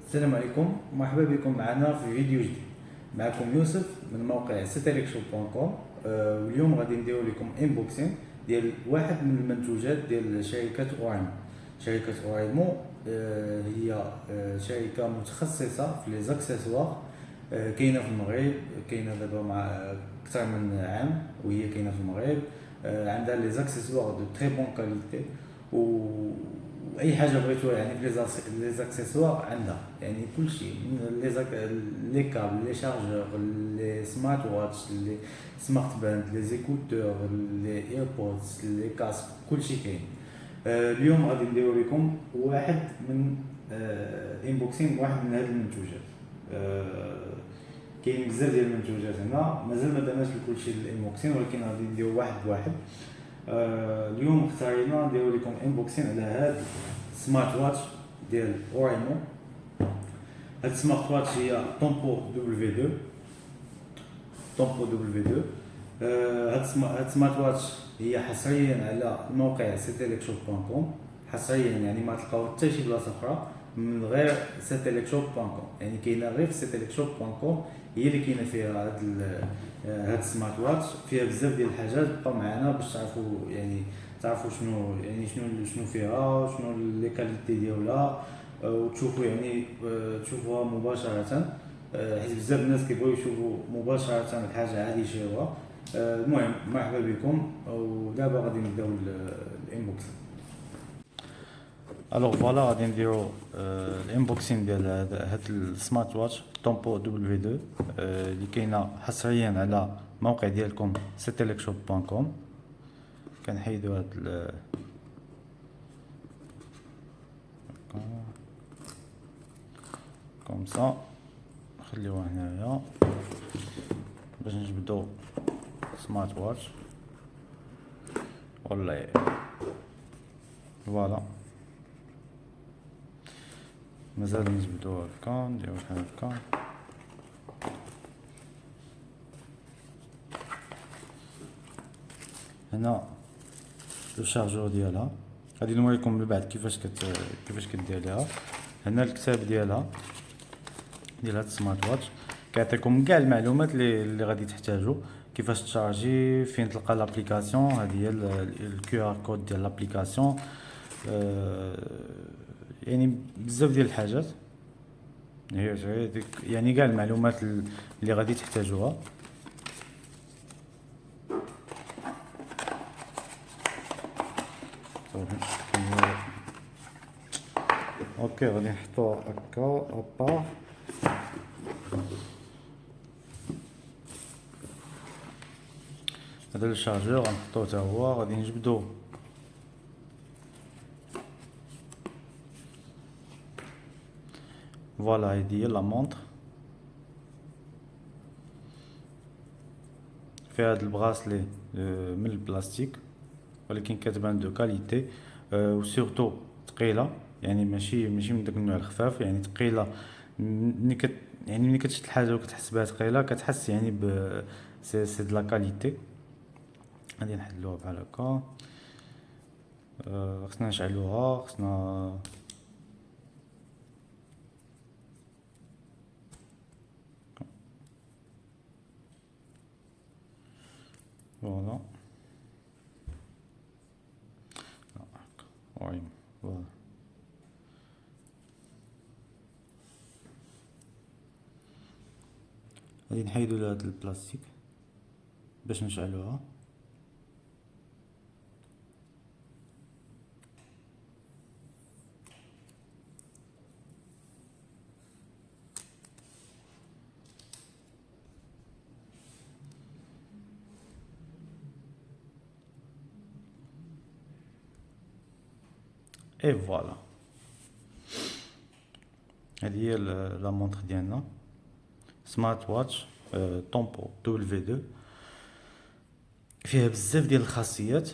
السلام عليكم، مرحبا بكم معنا في فيديو جديد. معكم يوسف من موقع citelexshop.com. واليوم غادي نديرو لكم انبوكسين ديال واحد من المنتوجات ديال شركة اورايمو. شركة اورايمو هي شركة متخصصة في لي زاكسيسوار. كاينة في المغرب، كاينة دابا مع أكثر من عام وهي كاينة في المغرب. عندها لي زاكسيسوار دو تري بون كاليتي، واي حاجه بغيتوها يعني في لي زاكسيسوار عندها، يعني كلشي من لي كابل، لي شارجور، لي سمارت واتش، لي سمارت باند، لي زيكوتور، لي ايربودز، لي كاسك، كلشي كاين. اليوم غادي نديرو لكم واحد من انبوكسين واحد من هاد المنتوجات. كاين بزاف ديال المنتوجات هنا، مازال ما درناش لكلشي الانبوكسين، ولكن غادي نديرو واحد بواحد. اليوم اختارينا نديرو لكم انبوكسين على هاد سمارت واتش ديال اورايمو. هاد سمارت واتش هي طومبو دبليو 2. طومبو دبليو 2. هاد سمارت واتش هي حصريا على موقع citelexshop.com. حصريا يعني ما تلقاو حتى شي بلاصه اخرى من غير citelexshop.com، يعني كاينه غير في citelexshop.com، هي اللي كاينه فيها هاد السمارت واتش. فيها بزاف ديال الحاجات، بقاو معنا باش تعرفوا يعني تعرفوا شنو فيها، شنو لي كاليتي ديالها، وتشوفوا يعني تشوفوها مباشره، حيت بزاف الناس كيبغيو يشوفوا مباشره الحاجه عادي يشريوها. المهم مرحبا بكم، ودابا غادي نبداو الانبوكس. الوغ فوالا غادي نديرو الانبوكسين ديال هاد السمارت واتش طومبو دبليو 2 اللي كاينه حصريا على موقع ديالكم citelexshop.com. كنحيدو هاد كوم سا، نخليوه هنايا باش نجبدو سمارت واتش. والله فوالا مازال نجبدو هكا، نديرو بحال هكا. هنا لو شارجور ديالها، غادي نوريكم من بعد كيفاش كدير ليها. هنا الكتاب ديالها ديال هاد السمارت واتش كيعطيكم كاع المعلومات اللي غادي تحتاجو، كيفاش تشارجي، فين تلقى لابليكاسيون. هذه هي الكيو ار كود ديال لابليكاسيون. يعني بزاف ديال الحاجات، هي يعني كاع المعلومات اللي غادي تحتاجوها. اوكي غادي نحطو هكا ابار. هذا الشارجور غنحطوه حتى هو، غادي نجبدو فوالا. هادي هي لا مونطر، فيها هاد البغاسلي من البلاستيك، ولكن كتبان دو كاليتي، وسورتو ثقيله، يعني ماشي من داك النوع الخفاف، يعني ثقيله. ملي كتشد الحاجه وكتحس بها ثقيله كتحس يعني سي د لا كاليتي. غادي نحلوها بحال هكا. خصنا نشعلوها، خصنا فوالا. وي فوالا. غادي نحيدو هاد البلاستيك باش نشعلوها. اي فوالا، هذه هي لا مونطر ديالنا سمارت واتش طومبو دبليو 2. فيها بزاف ديال الخاصيات،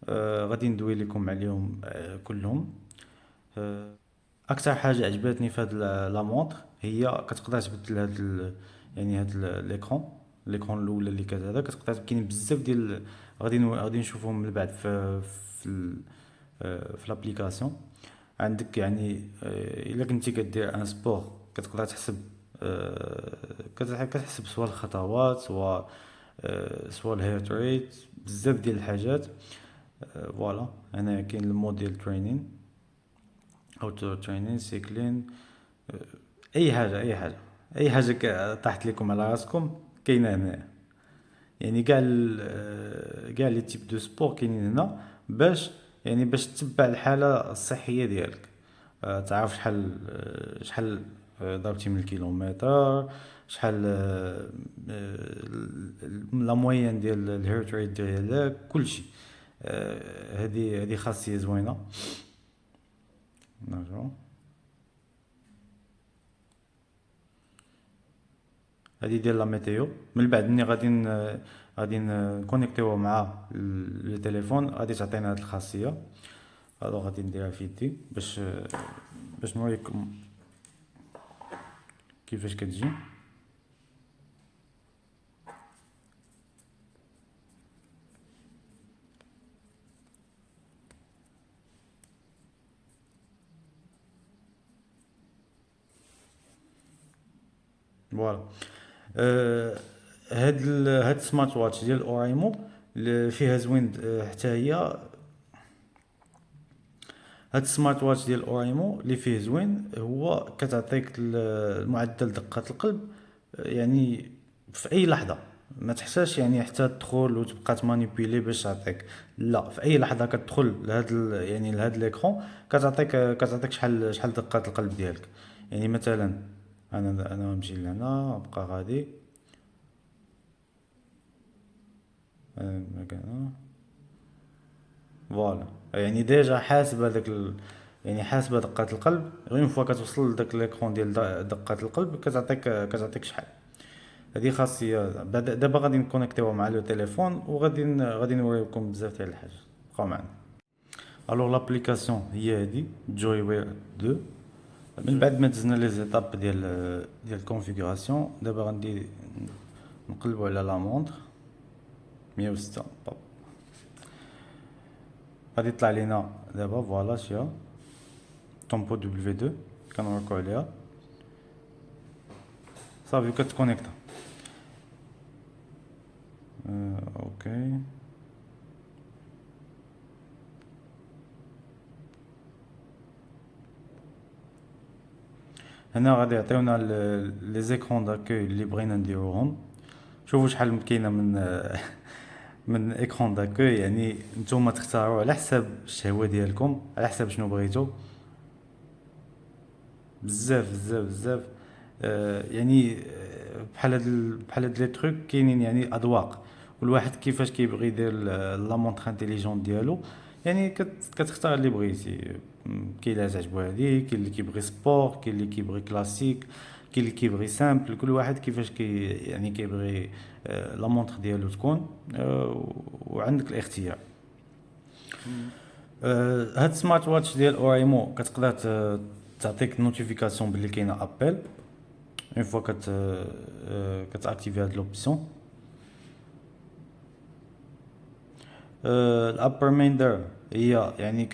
غادي ندوي لكم عليهم كلهم. اكثر حاجه عجبتني في هاد لا مونطر هي كتقدر تبدل يعني هاد ليكرون الاول اللي هذا كتقدر. كاين بزاف ديال غادي نشوفهم من بعد في لابليكاسيون. عندك يعني الا كنتي كدير ان سبور كتقدر تحسب كتحسب سوا الخطوات سوا الهيرت ريت بزاف ديال الحاجات. فوالا هنا كاين الموديل ترينين اوتو ترينين سيكلين، اي حاجه طاحت لكم على راسكم كاينه هنا. يعني كاع لي تيب دو سبور كاينين هنا باش يعني باش تتبع الحاله الصحيه ديالك. تعرف شحال ضربتي من الكيلومتر، شحال لا موين ديال الهيرت ريت ديالك كلشي. هذه خاصيه زوينه. نرجعو هذه ديال لا ميتيو. من بعد ملي غادي نكونيكتيو مع لو تليفون غادي تعطينا هذه الخاصيه. الو غادي نديرها في يدي باش نوريكم كيفاش كتجي. فوالا هاد السمارت واتش ديال اورايمو فيها زوين حتى هي. هاد السمارت واتش ديال اورايمو اللي فيه زوين هو كتعطيك المعدل دقة القلب يعني في اي لحظة. ما تحتاجش يعني حتى تدخل وتبقى تمانيبيلي باش تعطيك، لا في اي لحظة كتدخل يعني لهاد ليكرون كتعطيك شحال دقة القلب ديالك. يعني مثلا انا نمشي لهنا نبقى غادي مكان. فوالا يعني ديجا حاسب هذاك يعني حاسبه دقة القلب. غير اون فوا كتوصل لداك ليكرون ديال دقة القلب كتعطيك شحال. هذه خاصية. دابا غادي نكونيكتيو مع لو تليفون غادي نوريكم بزاف ديال الحاجات. بقاو معنا. الوغ لابليكاسيون هي هذه جوي وير 2. من بعد ما دزنا لي زيتاب ديال الكونفيغوراسيون دابا غادي نقلبوا على لا مونطر 106. غادي يطلع لينا دابا فوالا شيا طومبو دبليو 2 كنوركو عليها صافي كتكونيكتا. اوكي هنا غادي يعطيونا لي زيكرون داكوي اللي بغينا نديروهم. شوفوا شحال كاينه من ايكرون داكوي. يعني نتوما تختاروا على حساب الشهوه ديالكم، على حساب شنو بغيتو. بزاف بزاف بزاف. يعني بحال هاد لي تروك كاينين يعني اذواق. كل واحد كيفاش كيبغي يدير لا مونطر انتيليجون ديالو. يعني كتختار اللي بغيتي. كاين اللي تعجبو هادي، كاين اللي كيبغي سبور، كاين اللي كيبغي كلاسيك، كاين اللي كيبغي سامبل. كل واحد كيفاش يعني كيبغي لا مونطر ديالو تكون. وعندك الاختيار. هاد سمارت واتش ديال اورايمو كتقدر تعطيك نوتيفيكاسيون باللي كاينه ابل. اون فوا كتاكتيفي هاد لوبسيون. الابر ميندر هي يعني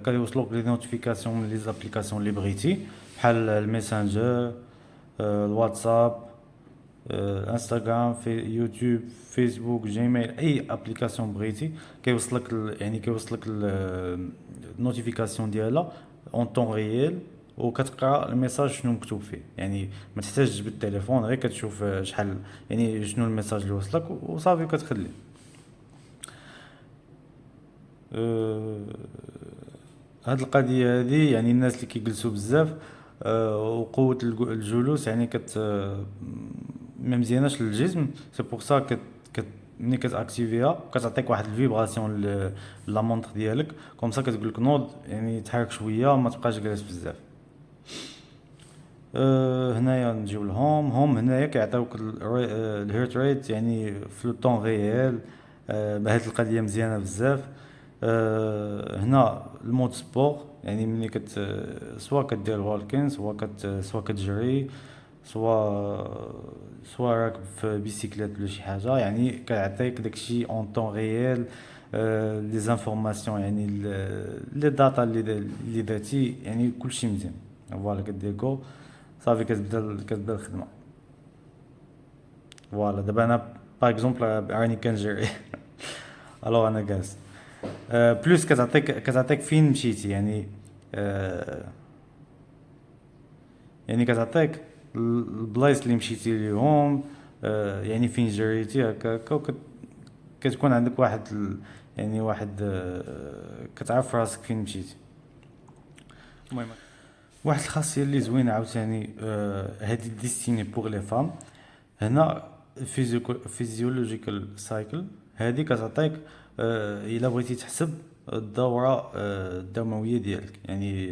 كيوصلوك لي نوتيفيكاسيون من لي زابليكاسيون اللي بغيتي بحال الميسنجر، الواتساب، انستغرام، في يوتيوب، فيسبوك، جيميل، اي ابليكاسيون بغيتي كيوصلك النوتيفيكاسيون ديالها اون طون ريال. وكتقرا الميساج شنو مكتوب فيه. يعني ما تحتاجش بالتليفون، غير كتشوف شحال يعني شنو الميساج اللي وصلك وصافي كتخلي. هاد القضيه هذه يعني الناس اللي كيجلسوا بزاف وقوه الجلوس يعني ما مزياناش للجسم. سي بور سا ملي كتاكتيفيها كتعطيك واحد الفيبراسيون لا مونطر ديالك كوم سا كتقول لك نوض يعني تحرك شويه ما تبقاش جالس بزاف. هنايا نجيو هوم هنايا كيعطيوك الهيرت ريت يعني في لو طون ريال. هاد القضيه مزيانه بزاف. هنا المود سبور يعني ملي سوا كدير والكين سوا كتجري سوا راكب في بيسيكليت ولا شي حاجه. يعني كيعطيك داكشي اون طون ريال لي زانفورماسيون يعني لي داتا اللي درتي يعني كلشي مزيان. فوالا كدير جو صافي كتبدا الخدمه. فوالا دابا انا باغ اكزومبل راني كنجري الوغ انا جالس بلوس كتعطيك فين مشيتي يعني يعني كتعطيك البلايص اللي مشيتي ليهم يعني فين جريتي هكاكا كتكون عندك يعني واحد كتعرف راسك فين مشيتي. المهم واحد الخاصيه اللي زوينه عاوتاني هذه ديستيني بوغ لي فام. هنا فيزيولوجيكال سايكل هذه كتعطيك الا بغيتي تحسب الدوره الدمويه ديالك يعني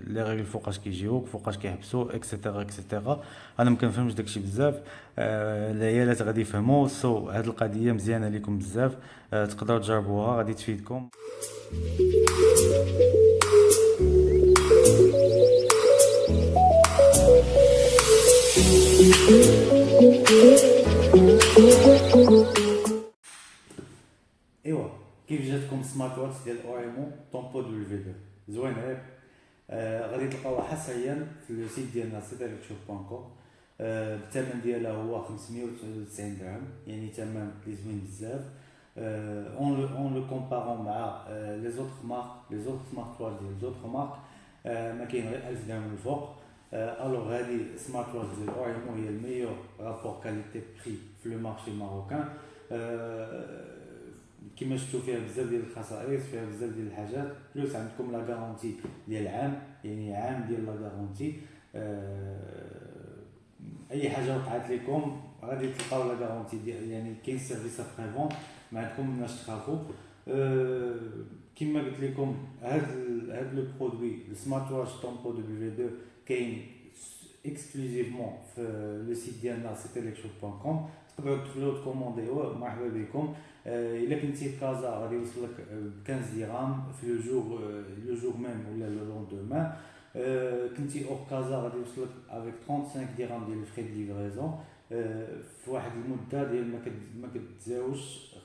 لي ريغل فوقاش كيجيوك فوقاش كيحبسوا اكسيتيرا اكسيتيرا. انا ما كنفهمش داكشي بزاف العيالات غادي يفهموا هاد القضيه مزيانه ليكم بزاف تقدروا تجربوها غادي تفيدكم. ايوا كيف جاتكم سمارت واتش ديال اوريمو طومبو دو في 2 زوين هيك غادي تلقاوها حصريا في لو سيت ديالنا citelekshop.com. الثمن ديالها هو 599 درهم يعني ثمن اللي زوين بزاف. اون لو كومبارون مع لي زوطخ مارك لي زوطخ سمارت واتش ديال زوطخ مارك ما كاين غير 1000 درهم الفوق. الوغ هذه سمارت واتش ديال اوريمو هي الميور رابور كاليتي بري في لو مارشي ماروكان. كما شفتوا فيها بزاف ديال الخصائص فيها بزاف ديال الحاجات بلوس عندكم لا غارونتي ديال عام يعني عام ديال لا غارونتي. اي حاجه وقعت لكم غادي تلقاو لا غارونتي ديال يعني كاين سيرفيس ابري فون ما عندكم مناش تخافوا. كما قلت لكم هاد لو برودوي السمارت واتش طومبو دو في 2 كاين اكسكلوزيفمون في لو سيت ديالنا citelekshop.com. تقدروا تدخلوا تكومونديو مرحبا بكم. الا كنتي في كازا غادي يوصلك ب 15 درهم في لو جور ميم ولا لو لوندومان. كنتي اور كازا غادي يوصلك افيك 35 درهم ديال الفري دو ليفريزون في واحد المده ديال ما كتزاوجش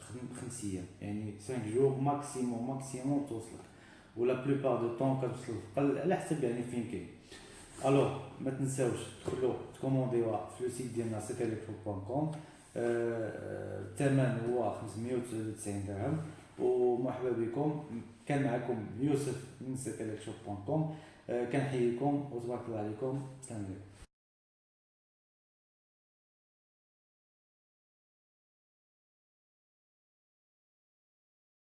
5 ايام يعني 5 جور ماكسيموم توصلك ولا بلوبار دو طون كتوصل على حسب يعني فين كاين. الوغ ما تنساوش تدخلوا تكومونديوها في لو سيت ديالنا citelekshop.com. الثمن هو 599 درهم ومرحبا بكم. كان معكم يوسف من citelekshop.com. كنحييكم وتبارك الله عليكم. السلام عليكم.